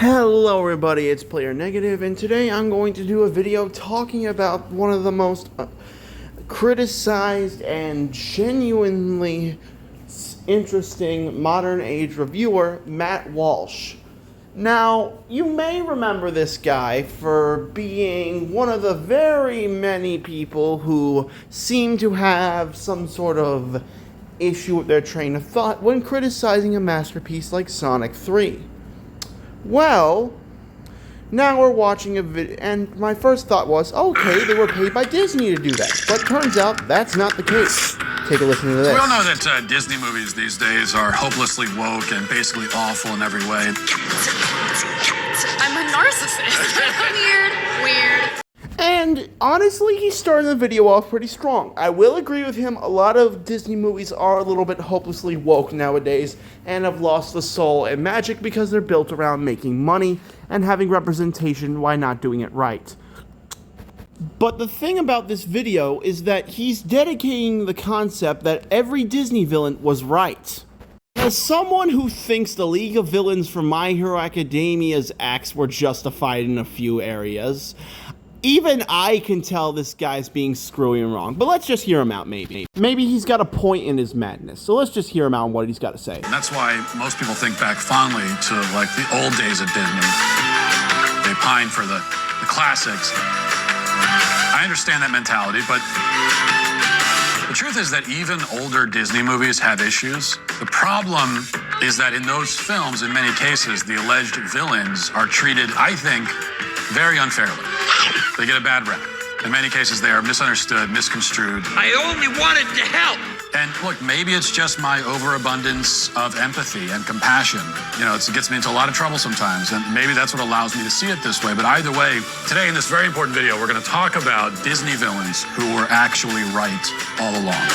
Hello everybody, it's Player Negative, and today I'm going to do a video talking about one of the most criticized and genuinely interesting modern age reviewer, Matt Walsh. Now, you may remember this guy for being one of the very many people who seem to have some sort of issue with their train of thought when criticizing a masterpiece like Sonic 3. Well, now we're watching a video, and my first thought was, okay, they were paid by Disney to do that. But turns out that's not the case. Take a listen to this. We all know that Disney movies these days are hopelessly woke and basically awful in every way. I'm a narcissist. Weird. And honestly, he started the video off pretty strong. I will agree with him, a lot of Disney movies are a little bit hopelessly woke nowadays and have lost the soul and magic because they're built around making money and having representation while not doing it right. But the thing about this video is that he's dedicating the concept that every Disney villain was right. As someone who thinks the League of Villains from My Hero Academia's acts were justified in a few areas, even I can tell this guy's being screwy and wrong, but let's just hear him out, maybe. Maybe he's got a point in his madness, so let's just hear him out on what he's got to say. And that's why most people think back fondly to, like, the old days at Disney. They pine for the classics. I understand that mentality, but the truth is that even older Disney movies have issues. The problem is that in those films, in many cases, the alleged villains are treated, I think, very unfairly. They get a bad rap. In many cases, they are misunderstood, misconstrued. I only wanted to help. And look, maybe it's just my overabundance of empathy and compassion. You know, it gets me into a lot of trouble sometimes, and maybe that's what allows me to see it this way. But either way, today in this very important video, we're going to talk about Disney villains who were actually right all along.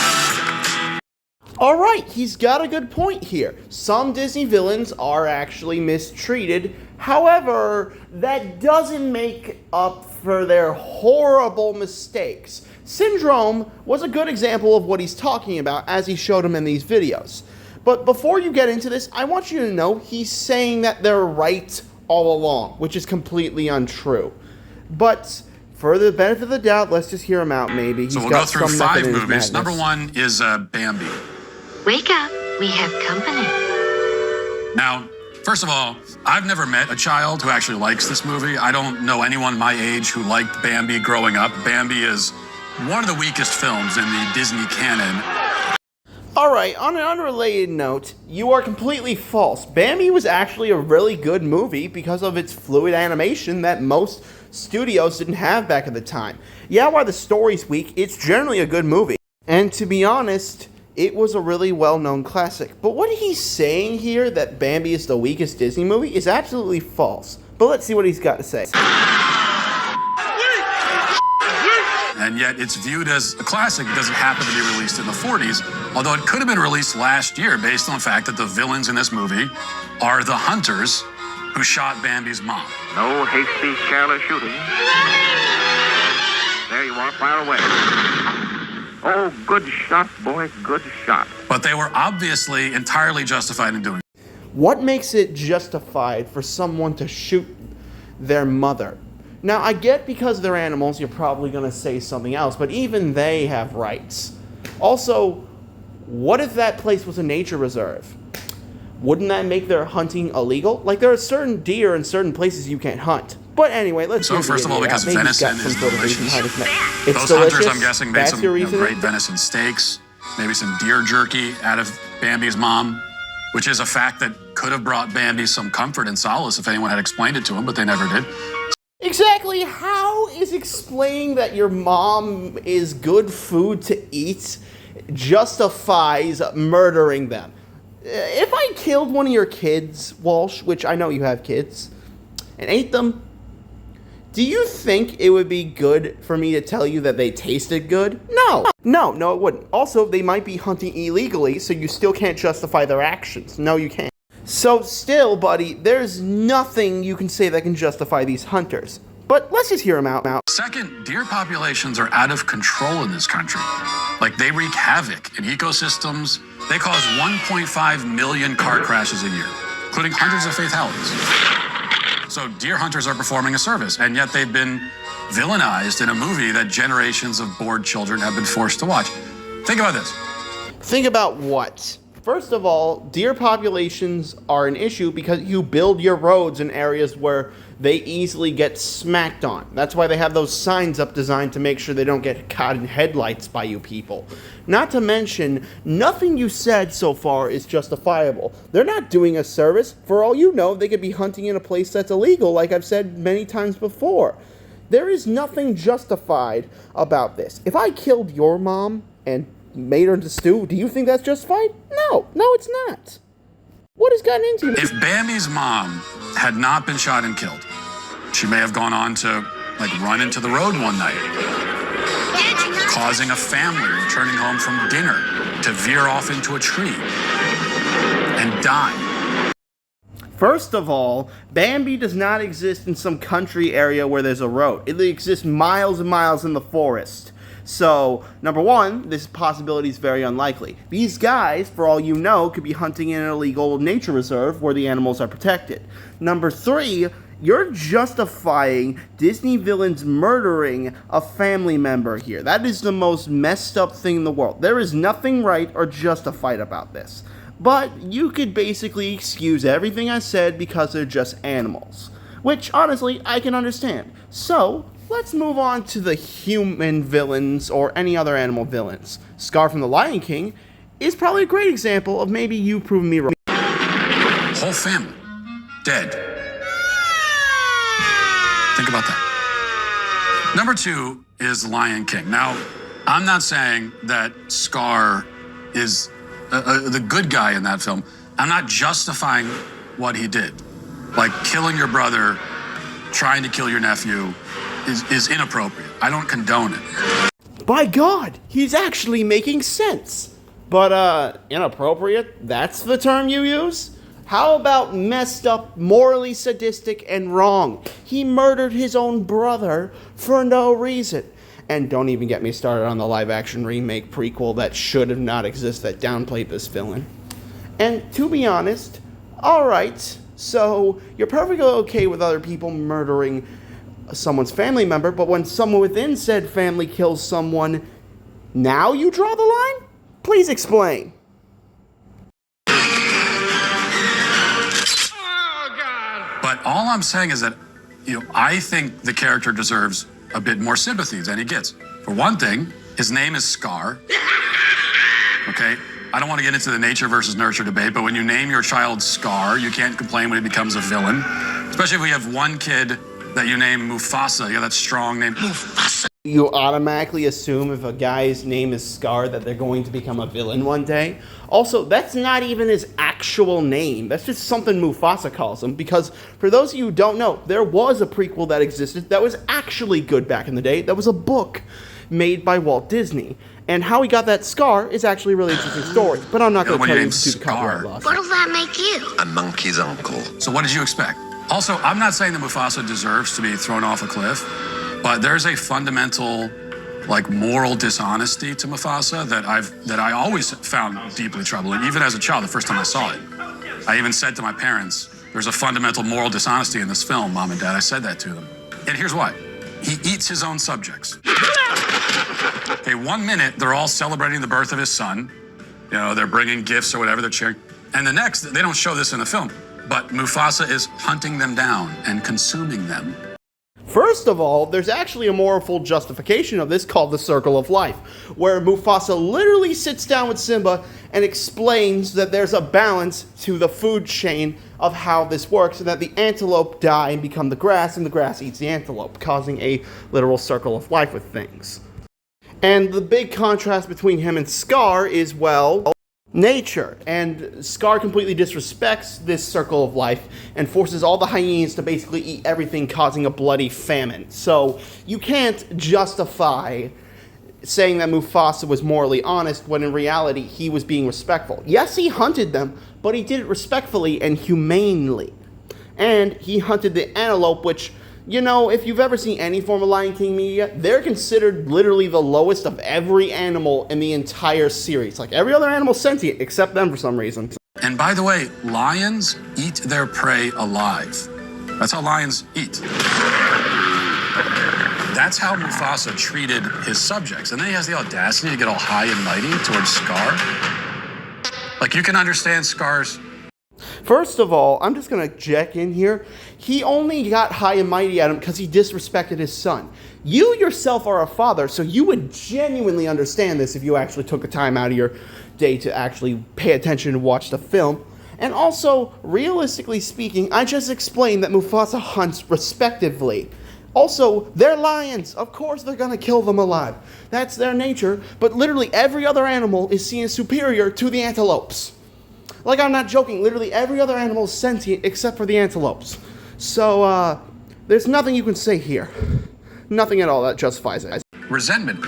Alright, he's got a good point here. Some Disney villains are actually mistreated. However, that doesn't make up for their horrible mistakes. Syndrome was a good example of what he's talking about as he showed him in these videos. But before you get into this, I want you to know he's saying that they're right all along, which is completely untrue. But for the benefit of the doubt, let's just hear him out maybe. So we'll go through 5 movies. Number 1 is Bambi. Wake up, we have company. Now, first of all, I've never met a child who actually likes this movie. I don't know anyone my age who liked Bambi growing up. Bambi is one of the weakest films in the Disney canon. Alright, on an unrelated note, you are completely false. Bambi was actually a really good movie because of its fluid animation that most studios didn't have back at the time. Yeah, while the story's weak, it's generally a good movie. And to be honest, it was a really well-known classic. But what he's saying here, that Bambi is the weakest Disney movie, is absolutely false. But let's see what he's got to say. And yet it's viewed as a classic because it happened to be released in the 40s, although it could have been released last year based on the fact that the villains in this movie are the hunters who shot Bambi's mom. No hasty, careless shooting. There you are, fire away. Oh, good shot, boy, good shot. But they were obviously entirely justified in doing it. What makes it justified for someone to shoot their mother? Now, I get because they're animals, you're probably going to say something else, but even they have rights. Also, what if that place was a nature reserve? Wouldn't that make their hunting illegal? Like, there are certain deer in certain places you can't hunt. But anyway, let's So first of all, because venison is delicious. It's Those hunters, I'm guessing, made That's some your great venison steaks, maybe some deer jerky out of Bambi's mom, which is a fact that could have brought Bambi some comfort and solace if anyone had explained it to him, but they never did. Exactly. How is explaining that your mom is good food to eat justifies murdering them? If I killed one of your kids, Walsh, which I know you have kids, and ate them, do you think it would be good for me to tell you that they tasted good? No. No, it wouldn't. Also, they might be hunting illegally, so you still can't justify their actions. No, you can't. So still, buddy, there's nothing you can say that can justify these hunters. But let's just hear them out now. Second, deer populations are out of control in this country. Like, they wreak havoc in ecosystems. They cause 1.5 million car crashes a year, including hundreds of fatalities. So deer hunters are performing a service, and yet they've been villainized in a movie that generations of bored children have been forced to watch. Think about this. Think about what? First of all, deer populations are an issue because you build your roads in areas where they easily get smacked on. That's why they have those signs up designed to make sure they don't get caught in headlights by you people. Not to mention, nothing you said so far is justifiable. They're not doing a service. For all you know, they could be hunting in a place that's illegal, like I've said many times before. There is nothing justified about this. If I killed your mom and made her into stew, do you think that's justified? No, it's not. What has gotten into you? If Bambi's mom had not been shot and killed, she may have gone on to run into the road one night, causing a family returning home from dinner to veer off into a tree and die. First of all, Bambi does not exist in some country area where there's a road. It exists miles and miles in the forest. So, number one, this possibility is very unlikely. These guys, for all you know, could be hunting in an illegal nature reserve where the animals are protected. Number three, you're justifying Disney villains murdering a family member here. That is the most messed up thing in the world. There is nothing right or justified about this. But you could basically excuse everything I said because they're just animals. Which, honestly, I can understand. So, let's move on to the human villains or any other animal villains. Scar from The Lion King is probably a great example of maybe you proving me wrong. Whole family dead. Think about that. Number two is Lion King. Now, I'm not saying that Scar is the good guy in that film. I'm not justifying what he did. Like killing your brother, trying to kill your nephew, is inappropriate. I don't condone it. By God, he's actually making sense. But, inappropriate? That's the term you use? How about messed up, morally sadistic, and wrong? He murdered his own brother for no reason. And don't even get me started on the live-action remake prequel that should have not existed, that downplayed this villain. And to be honest, alright, so you're perfectly okay with other people murdering someone's family member, but when someone within said family kills someone, now you draw the line? Please explain. But all I'm saying is that, I think the character deserves a bit more sympathy than he gets. For one thing, his name is Scar. Okay? I don't want to get into the nature versus nurture debate, but when you name your child Scar, you can't complain when he becomes a villain. Especially if we have one kid that you name Mufasa. Yeah, that strong name. Mufasa. You automatically assume if a guy's name is Scar that they're going to become a villain one day. Also, that's not even his actual name. That's just something Mufasa calls him. Because for those of you who don't know, there was a prequel that existed that was actually good back in the day. That was a book made by Walt Disney. And how he got that scar is actually a really interesting story. But I'm not going to tell you to the copyright laws. What'll that make you? A monkey's uncle. So what did you expect? Also, I'm not saying that Mufasa deserves to be thrown off a cliff, but there's a fundamental, moral dishonesty to Mufasa that I always found deeply troubling, even as a child, the first time I saw it. I even said to my parents, there's a fundamental moral dishonesty in this film, Mom and Dad. I said that to them. And here's why. He eats his own subjects. Okay, 1 minute, they're all celebrating the birth of his son. They're bringing gifts or whatever, they're cheering. And the next, they don't show this in the film, but Mufasa is hunting them down and consuming them. First of all, there's actually a moral justification of this called the Circle of Life, where Mufasa literally sits down with Simba and explains that there's a balance to the food chain of how this works, and that the antelope die and become the grass, and the grass eats the antelope, causing a literal circle of life with things. And the big contrast between him and Scar is, nature. And Scar completely disrespects this circle of life and forces all the hyenas to basically eat everything, causing a bloody famine. So you can't justify saying that Mufasa was morally honest when in reality he was being respectful. Yes, he hunted them, but he did it respectfully and humanely. And he hunted the antelope, which, if you've ever seen any form of Lion King media, they're considered literally the lowest of every animal in the entire series. Every other animal's sentient, except them for some reason. And by the way, lions eat their prey alive. That's how lions eat. That's how Mufasa treated his subjects. And then he has the audacity to get all high and mighty towards Scar. Like, you can understand Scar's... First of all, I'm just going to check in here. He only got high and mighty at him because he disrespected his son. You yourself are a father, so you would genuinely understand this if you actually took the time out of your day to actually pay attention and watch the film. And also, realistically speaking, I just explained that Mufasa hunts respectively. Also, they're lions. Of course they're going to kill them alive. That's their nature, but literally every other animal is seen as superior to the antelopes. Like, I'm not joking, literally every other animal is sentient except for the antelopes. So, there's nothing you can say here. Nothing at all that justifies it. resentment.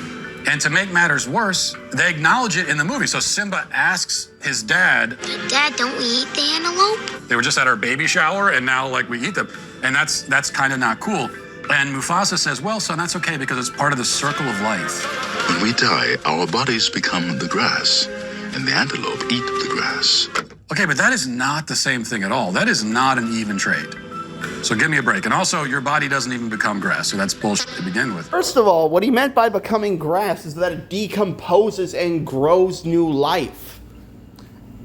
And to make matters worse, they acknowledge it in the movie. So Simba asks his dad, Dad, don't we eat the antelope? they were just at our baby shower and now like we eat them. And that's kind of not cool. And Mufasa says, well, son, that's okay because it's part of the circle of life. When we die, our bodies become the grass, and the antelope eat the grass. Okay, but that is not the same thing at all. That is not an even trade. So give me a break. And also, your body doesn't even become grass, so that's bullshit to begin with. First of all, what he meant by becoming grass is that it decomposes and grows new life.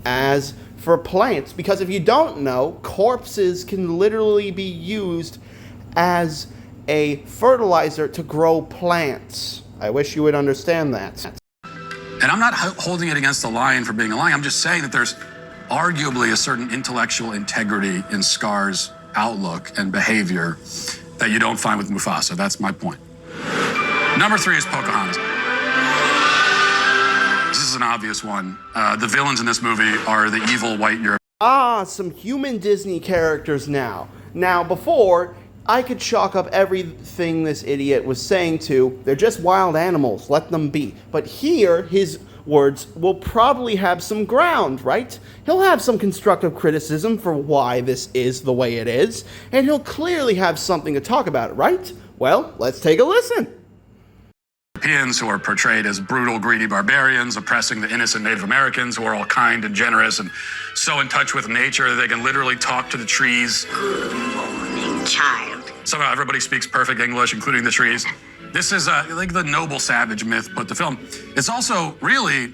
As for plants, because if you don't know, corpses can literally be used as a fertilizer to grow plants. I wish you would understand that. And I'm not holding it against the lion for being a lion. I'm just saying that there's arguably a certain intellectual integrity in Scar's outlook and behavior that you don't find with Mufasa. That's my point. Number 3 is Pocahontas. This is an obvious one. The villains in this movie are the evil white European. Some human Disney characters now. Now, before, I could chalk up everything this idiot was saying to, they're just wild animals, let them be. But here, his words will probably have some ground, right? He'll have some constructive criticism for why this is the way it is, and he'll clearly have something to talk about, right? Well, let's take a listen. Europeans who are portrayed as brutal, greedy barbarians, oppressing the innocent Native Americans who are all kind and generous and so in touch with nature that they can literally talk to the trees. Good morning, child. Somehow everybody speaks perfect English, including the trees. This is like the noble savage myth put to film. It's also really,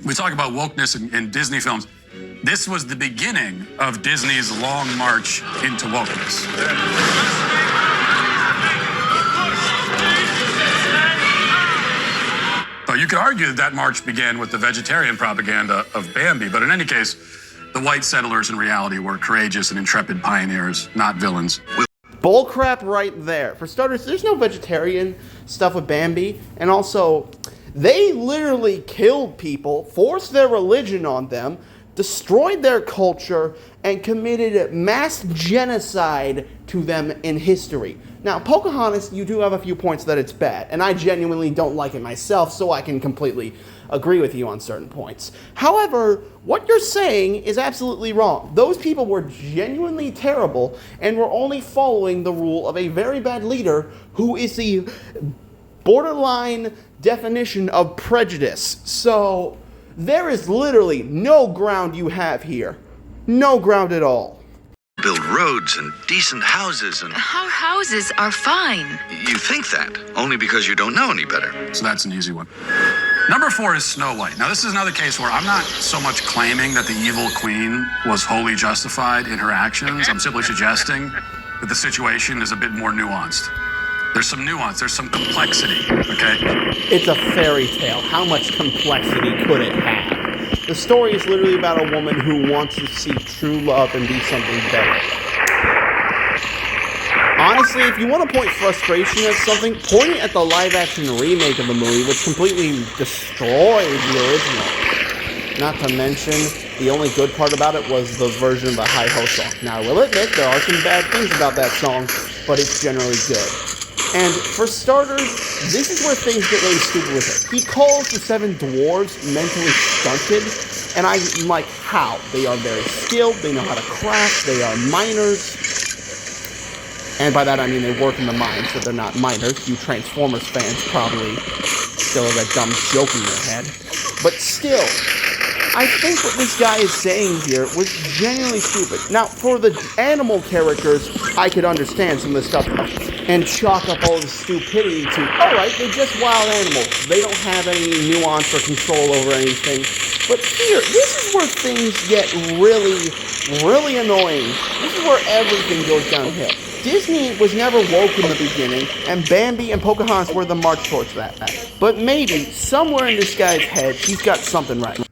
we talk about wokeness in Disney films. This was the beginning of Disney's long march into wokeness. But you could argue that march began with the vegetarian propaganda of Bambi, but in any case, the white settlers in reality were courageous and intrepid pioneers, not villains. Bullcrap right there. For starters, there's no vegetarian stuff with Bambi, and also, they literally killed people, forced their religion on them, destroyed their culture, and committed mass genocide to them in history. Now, Pocahontas, you do have a few points that it's bad, and I genuinely don't like it myself, so I can completely agree with you on certain points. However, what you're saying is absolutely wrong. Those people were genuinely terrible and were only following the rule of a very bad leader who is the borderline definition of prejudice. So, there is literally no ground you have here. No ground at all. Build roads and decent houses and... Our houses are fine. You think that, only because you don't know any better. So that's an easy one. Number 4 is Snow White. Now, this is another case where I'm not so much claiming that the evil queen was wholly justified in her actions. I'm simply suggesting that the situation is a bit more nuanced. There's some nuance, there's some complexity, okay? It's a fairy tale. How much complexity could it have? The story is literally about a woman who wants to seek true love and do something better. Honestly, if you want to point frustration at something, point it at the live-action remake of the movie, which completely destroyed the original. Not to mention, the only good part about it was the version of the Hi-Ho song. Now, I will admit, there are some bad things about that song, but it's generally good. And for starters, this is where things get really stupid with it. He calls the 7 dwarves mentally stunted, and I'm like, how? They are very skilled, they know how to craft, they are miners. And by that I mean they work in the mines, so they're not miners. You Transformers fans probably still have that dumb joke in your head. But still, I think what this guy is saying here was genuinely stupid. Now, for the animal characters, I could understand some of the stuff and chalk up all the stupidity to, alright, they're just wild animals. They don't have any nuance or control over anything. But here, this is where things get really, really annoying. This is where everything goes downhill. Disney was never woke in the beginning, and Bambi and Pocahontas were the march towards that. But maybe, somewhere in this guy's head, he's got something right.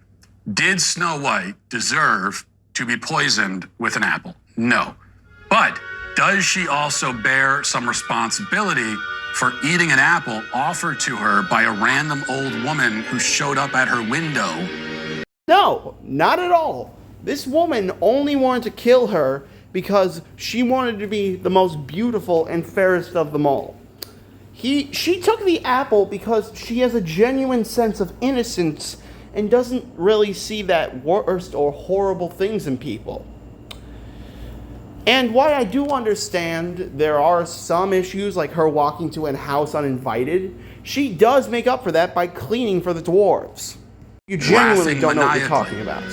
Did Snow White deserve to be poisoned with an apple? No. But does she also bear some responsibility for eating an apple offered to her by a random old woman who showed up at her window? No, not at all. This woman only wanted to kill her because she wanted to be the most beautiful and fairest of them all. She took the apple because she has a genuine sense of innocence and doesn't really see that worst or horrible things in people. And while I do understand there are some issues like her walking to a house uninvited, she does make up for that by cleaning for the dwarves. You genuinely don't know what you're talking about.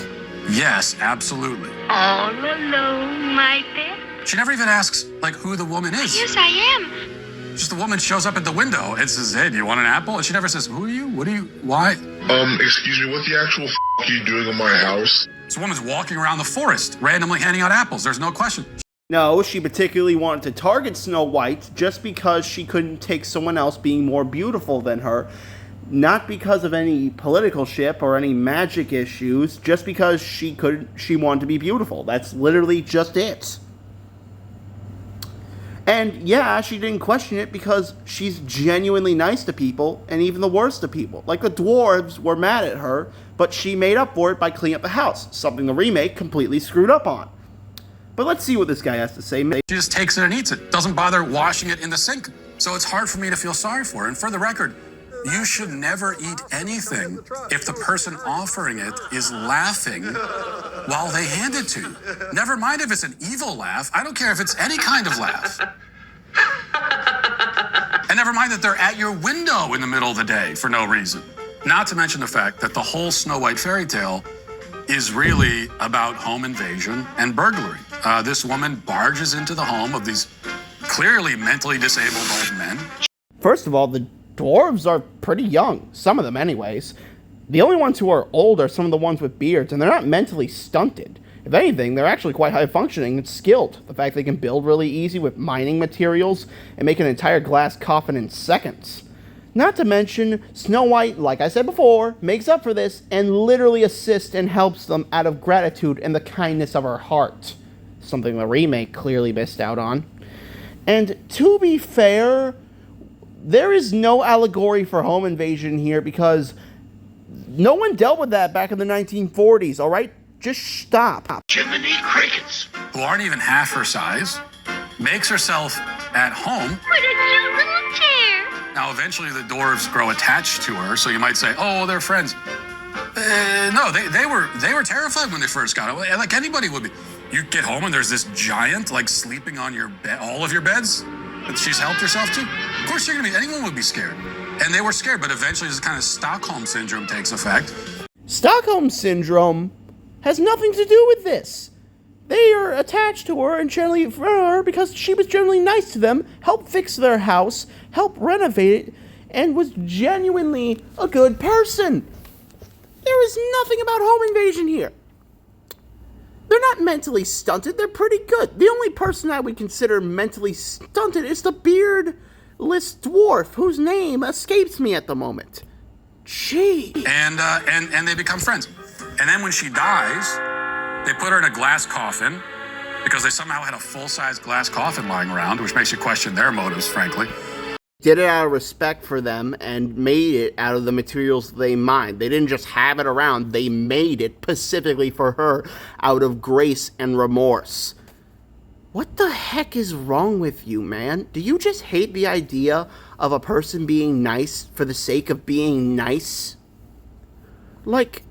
Yes, absolutely. All alone, my pet? She never even asks, like, who the woman is. Yes, I am. Just the woman shows up at the window and says, hey, do you want an apple? And she never says, who are you? What are you? Why? Excuse me, what the actual are you doing in my house? This woman's walking around the forest, randomly handing out apples. There's no question. No, she particularly wanted to target Snow White just because she couldn't take someone else being more beautiful than her. Not because of any political ship or any magic issues, just because she wanted to be beautiful. That's literally just it. And yeah, she didn't question it because she's genuinely nice to people, and even the worst of people. Like the dwarves were mad at her, but she made up for it by cleaning up the house, something the remake completely screwed up on. But let's see what this guy has to say. She just takes it and eats it. Doesn't bother washing it in the sink. So it's hard for me to feel sorry for her. And for the record, you should never eat anything if the person offering it is laughing while they hand it to you. Never mind if it's an evil laugh. I don't care if it's any kind of laugh. And never mind that they're at your window in the middle of the day for no reason. Not to mention the fact that the whole Snow White fairy tale is really about home invasion and burglary. This woman barges into the home of these clearly mentally disabled old men. First of all, the dwarves are pretty young, some of them anyways. The only ones who are old are some of the ones with beards, and they're not mentally stunted. If anything, they're actually quite high functioning and skilled. The fact they can build really easy with mining materials and make an entire glass coffin in seconds. Not to mention, Snow White, like I said before, makes up for this and literally assists and helps them out of gratitude and the kindness of her heart. Something the remake clearly missed out on. And to be fair, there is no allegory for home invasion here because no one dealt with that back in the 1940s, alright? Just stop. Jiminy Crickets! Who aren't even half her size, makes herself at home. What a cute little chair. Now, eventually the dwarves grow attached to her, so you might say, oh, they're friends. No, they were terrified when they first got it, like anybody would be. You get home and there's this giant, like, sleeping on your bed, all of your beds that she's helped herself to. Of course anyone would be scared. And they were scared, but eventually this kind of Stockholm Syndrome takes effect. Stockholm Syndrome has nothing to do with this. They are attached to her and generally for her because she was generally nice to them, helped fix their house, helped renovate it, and was genuinely a good person. There is nothing about home invasion here. They're not mentally stunted, they're pretty good. The only person I would consider mentally stunted is the beardless dwarf, whose name escapes me at the moment. Gee. And they become friends. And then when she dies, they put her in a glass coffin because they somehow had a full-size glass coffin lying around, which makes you question their motives, frankly. Did it out of respect for them and made it out of the materials they mined. They didn't just have it around, they made it specifically for her out of grace and remorse. What the heck is wrong with you, man? Do you just hate the idea of a person being nice for the sake of being nice? Like,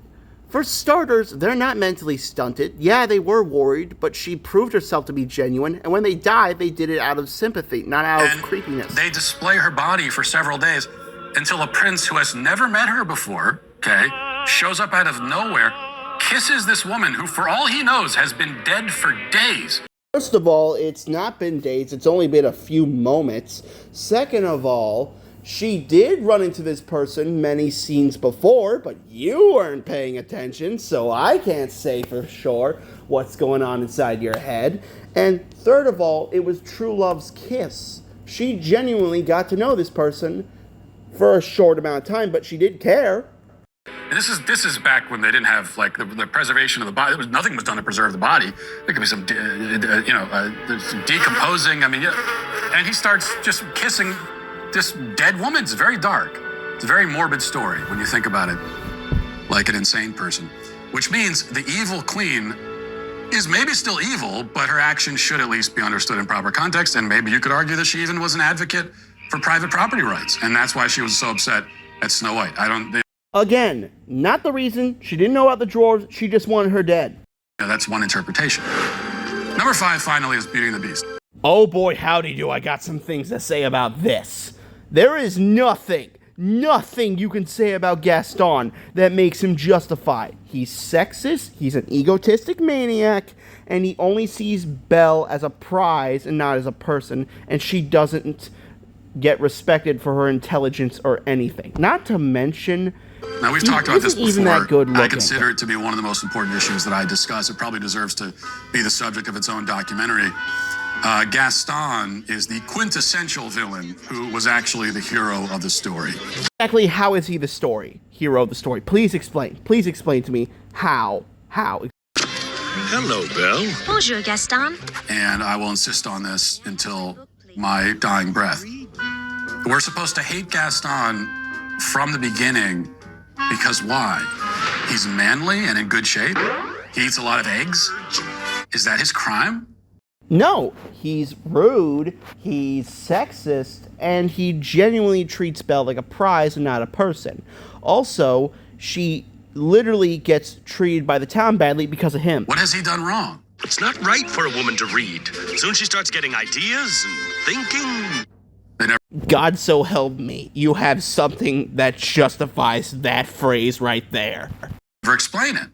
for starters, they're not mentally stunted. Yeah, they were worried, but she proved herself to be genuine, and when they died, they did it out of sympathy, not out of creepiness. They display her body for several days until a prince who has never met her before, okay, shows up out of nowhere kisses this woman who, for all he knows, has been dead for days. First of all, it's not been days, it's only been a few moments. Second of all, she did run into this person many scenes before, but you weren't paying attention, so I can't say for sure what's going on inside your head. And third of all, it was true love's kiss. She genuinely got to know this person for a short amount of time, but she did care. And this is back when they didn't have like the preservation of the body. Nothing was done to preserve the body. There could be some, there's some decomposing. I mean, yeah. And he starts just kissing this dead woman. It's very dark. It's a very morbid story when you think about it, like an insane person. Which means the evil queen is maybe still evil, but her actions should at least be understood in proper context. And maybe you could argue that she even was an advocate for private property rights, and that's why she was so upset at Snow White. Again, not the reason. She didn't know about the drawers. She just wanted her dead. Yeah, that's one interpretation. Number 5, finally, is Beauty and the Beast. Oh boy, howdy do I got some things to say about this. There is nothing you can say about Gaston that makes him justified. He's sexist, he's an egotistic maniac, and he only sees Belle as a prize and not as a person, and she doesn't get respected for her intelligence or anything. Not to mention, now, we've talked about this before. Even that good looking. I consider it to be one of the most important issues that I discuss. It probably deserves to be the subject of its own documentary. Gaston is the quintessential villain who was actually the hero of the story. Exactly how is he the hero of the story? Please explain. Please explain to me how. Hello, Belle. Bonjour, Gaston. And I will insist on this until my dying breath. We're supposed to hate Gaston from the beginning because why? He's manly and in good shape? He eats a lot of eggs? Is that his crime? No, he's rude, he's sexist, and he genuinely treats Belle like a prize and not a person. Also, she literally gets treated by the town badly because of him. What has he done wrong? It's not right for a woman to read. Soon she starts getting ideas and thinking. God so help me, you have something that justifies that phrase right there. Never explain it.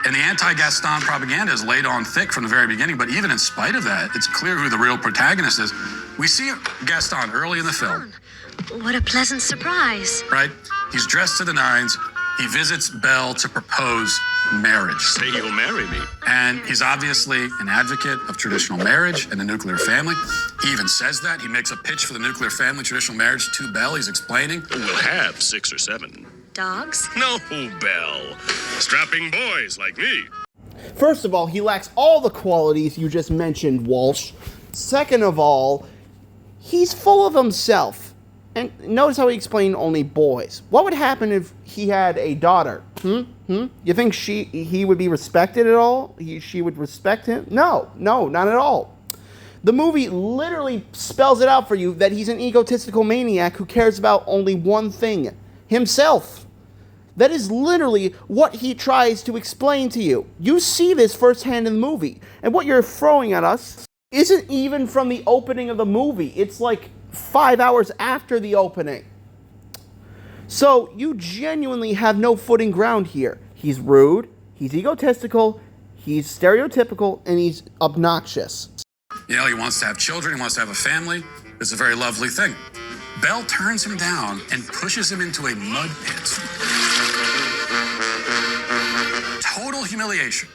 And the anti-Gaston propaganda is laid on thick from the very beginning, but even in spite of that, it's clear who the real protagonist is. We see Gaston early in the film. What a pleasant surprise. Right? He's dressed to the nines. He visits Belle to propose marriage. Say you'll marry me. And he's obviously an advocate of traditional marriage and the nuclear family. He even says that. He makes a pitch for the nuclear family, traditional marriage to Belle. He's explaining. We'll have 6 or 7. Dogs? No, Belle. Strapping boys like me. First of all, he lacks all the qualities you just mentioned, Walsh. Second of all, he's full of himself. And notice how he explained only boys. What would happen if he had a daughter? You think he would be respected at all? She would respect him? No, not at all. The movie literally spells it out for you that he's an egotistical maniac who cares about only one thing, himself. That is literally what he tries to explain to you. You see this firsthand in the movie. And what you're throwing at us isn't even from the opening of the movie. It's like 5 hours after the opening. So you genuinely have no footing ground here. He's rude, he's egotistical, he's stereotypical, and he's obnoxious. You know, he wants to have children, he wants to have a family. It's a very lovely thing. Belle turns him down and pushes him into a mud pit. Total humiliation.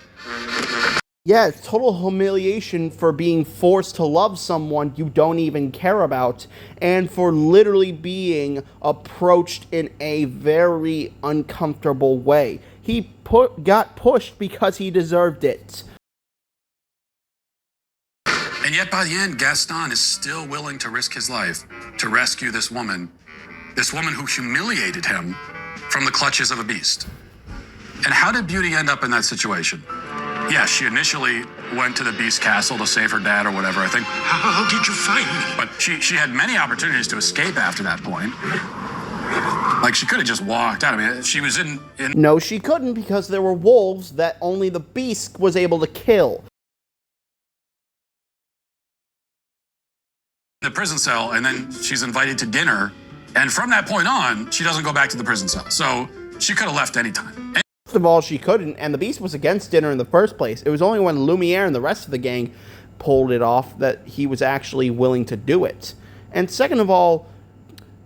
Yeah, it's total humiliation for being forced to love someone you don't even care about, and for literally being approached in a very uncomfortable way. He got pushed because he deserved it. And yet by the end, Gaston is still willing to risk his life to rescue this woman who humiliated him from the clutches of a beast. And how did Beauty end up in that situation? Yeah, she initially went to the Beast Castle to save her dad or whatever, I think. How did you find me? But she had many opportunities to escape after that point. Like, she could have just walked out. I mean, she was in... No, she couldn't, because there were wolves that only the Beast was able to kill. The prison cell, and then she's invited to dinner. And from that point on, she doesn't go back to the prison cell. So she could have left anytime. First of all, she couldn't, and the Beast was against dinner in the first place. It was only when Lumiere and the rest of the gang pulled it off that he was actually willing to do it. And second of all,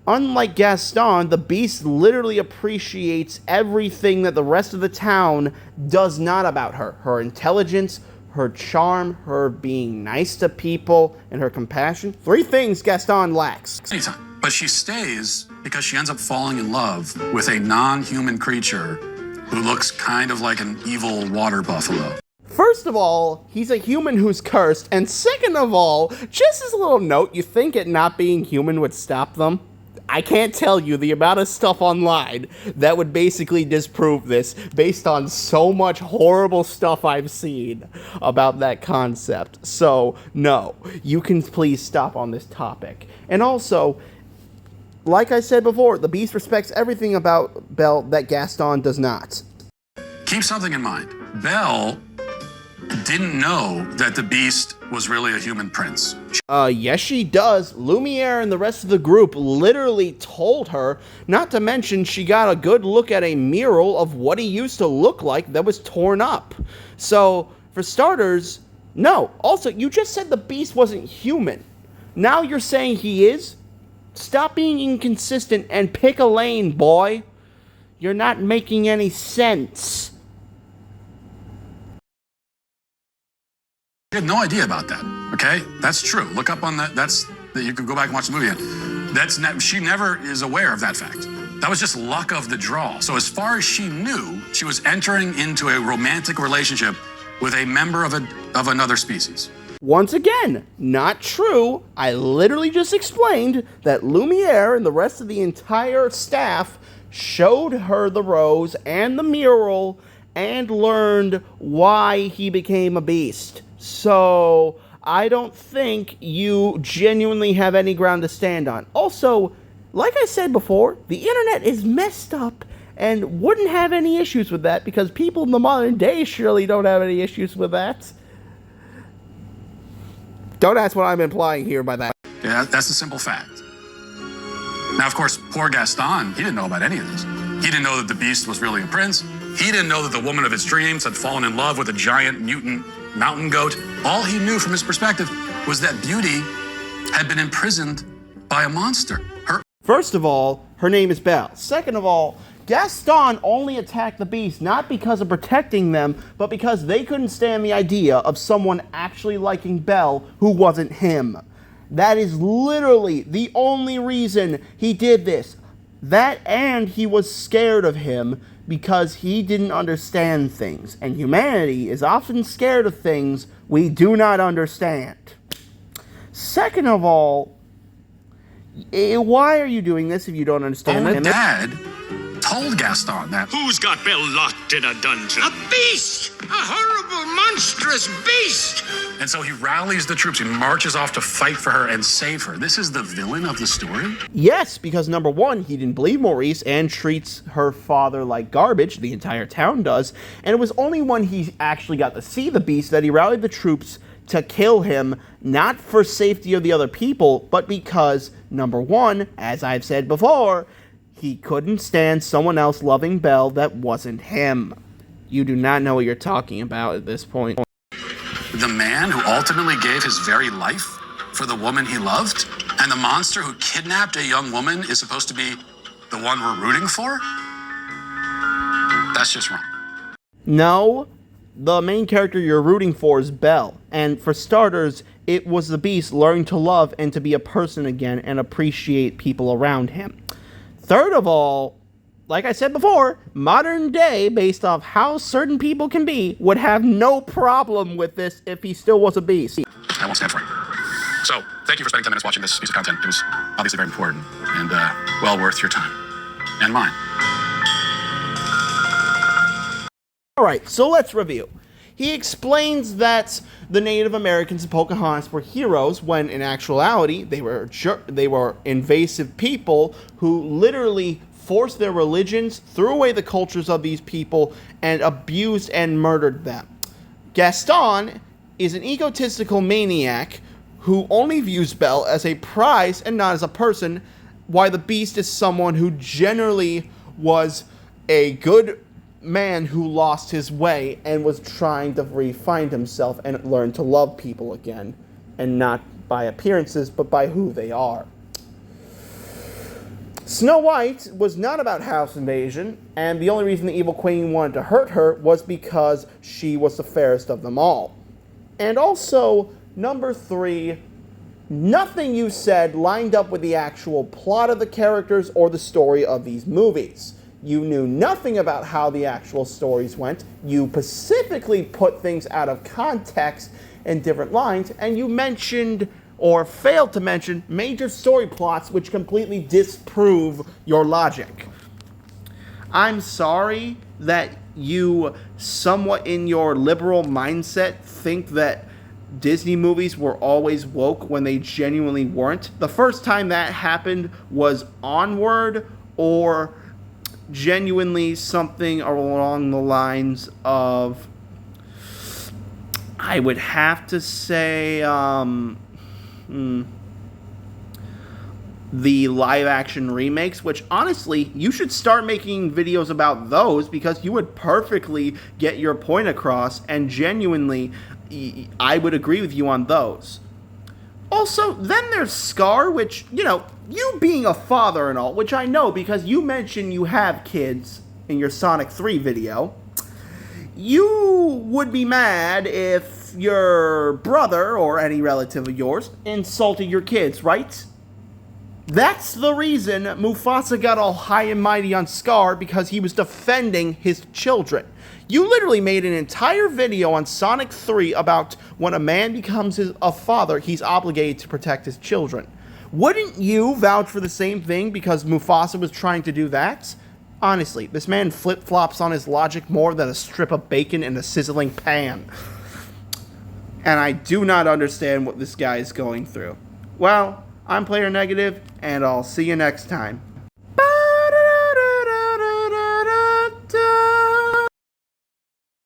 unlike Gaston, the Beast literally appreciates everything that the rest of the town does not about her. Her intelligence, her charm, her being nice to people, and her compassion. 3 things Gaston lacks. Anytime. But she stays because she ends up falling in love with a non-human creature who looks kind of like an evil water buffalo. First of all, he's a human who's cursed, and second of all, just as a little note, you think it not being human would stop them? I can't tell you the amount of stuff online that would basically disprove this based on so much horrible stuff I've seen about that concept. So, no, you can please stop on this topic. And also, like I said before, the Beast respects everything about Belle that Gaston does not. Keep something in mind. Belle didn't know that the Beast was really a human prince. Yes she does. Lumiere and the rest of the group literally told her, not to mention she got a good look at a mural of what he used to look like that was torn up. So, for starters, no. Also, you just said the Beast wasn't human. Now you're saying he is? Stop being inconsistent and pick a lane, boy. You're not making any sense. I had no idea about that. Okay, that's true. Look up on that. You could go back and watch the movie. She never is aware of that fact. That was just luck of the draw. So as far as she knew, she was entering into a romantic relationship with a member of another species. Once again, not true. I literally just explained that Lumiere and the rest of the entire staff showed her the rose and the mural and learned why he became a beast. So, I don't think you genuinely have any ground to stand on. Also, like I said before, the internet is messed up and wouldn't have any issues with that because people in the modern day surely don't have any issues with that. Don't ask what I'm implying here by that. Yeah, that's a simple fact. Now, of course, poor Gaston, he didn't know about any of this. He didn't know that the Beast was really a prince. He didn't know that the woman of his dreams had fallen in love with a giant mutant mountain goat. All he knew from his perspective was that Beauty had been imprisoned by a monster. First of all, her name is Belle. Second of all, Gaston only attacked the Beast not because of protecting them, but because they couldn't stand the idea of someone actually liking Belle who wasn't him. That is literally the only reason he did this. That and he was scared of him because he didn't understand things. And humanity is often scared of things we do not understand. Second of all, why are you doing this if you don't understand it? Dad told Gaston that. Who's got Belle locked in a dungeon? A beast! A horrible, monstrous beast! And so he rallies the troops. He marches off to fight for her and save her. This is the villain of the story? Yes, because number one, he didn't believe Maurice and treats her father like garbage. The entire town does. And it was only when he actually got to see the Beast that he rallied the troops to kill him, not for safety of the other people, but because, number one, as I've said before, he couldn't stand someone else loving Belle that wasn't him. You do not know what you're talking about at this point. The man who ultimately gave his very life for the woman he loved, and the monster who kidnapped a young woman is supposed to be the one we're rooting for? That's just wrong. No, the main character you're rooting for is Belle. And for starters, it was the Beast learning to love and to be a person again and appreciate people around him. Third of all, like I said before, modern day, based off how certain people can be, would have no problem with this if he still was a beast. I won't stand for it. So, thank you for spending 10 minutes watching this piece of content. It was obviously very important and well worth your time and mine. Alright, so let's review. He explains that the Native Americans in Pocahontas were heroes when, in actuality, they were invasive people who literally forced their religions, threw away the cultures of these people, and abused and murdered them. Gaston is an egotistical maniac who only views Belle as a prize and not as a person, while the Beast is someone who generally was a good man who lost his way and was trying to re-find himself and learn to love people again, and not by appearances, but by who they are. Snow White was not about house invasion, and the only reason the evil queen wanted to hurt her was because she was the fairest of them all. And also, number 3, nothing you said lined up with the actual plot of the characters or the story of these movies. You knew nothing about how the actual stories went. You specifically put things out of context in different lines, and you mentioned, or failed to mention, major story plots which completely disprove your logic. I'm sorry that you, somewhat in your liberal mindset, think that Disney movies were always woke when they genuinely weren't. The first time that happened was Onward, or genuinely something along the lines of, I would have to say, the live-action remakes, which, honestly, you should start making videos about those, because you would perfectly get your point across, and genuinely, I would agree with you on those. Also, then there's Scar, which, you being a father and all, which I know because you mentioned you have kids in your Sonic 3 video, you would be mad if your brother, or any relative of yours, insulted your kids, right? That's the reason Mufasa got all high and mighty on Scar, because he was defending his children. You literally made an entire video on Sonic 3 about when a man becomes a father, he's obligated to protect his children. Wouldn't you vouch for the same thing because Mufasa was trying to do that? Honestly, this man flip-flops on his logic more than a strip of bacon in a sizzling pan. And I do not understand what this guy is going through. Well, I'm Player Negative, and I'll see you next time.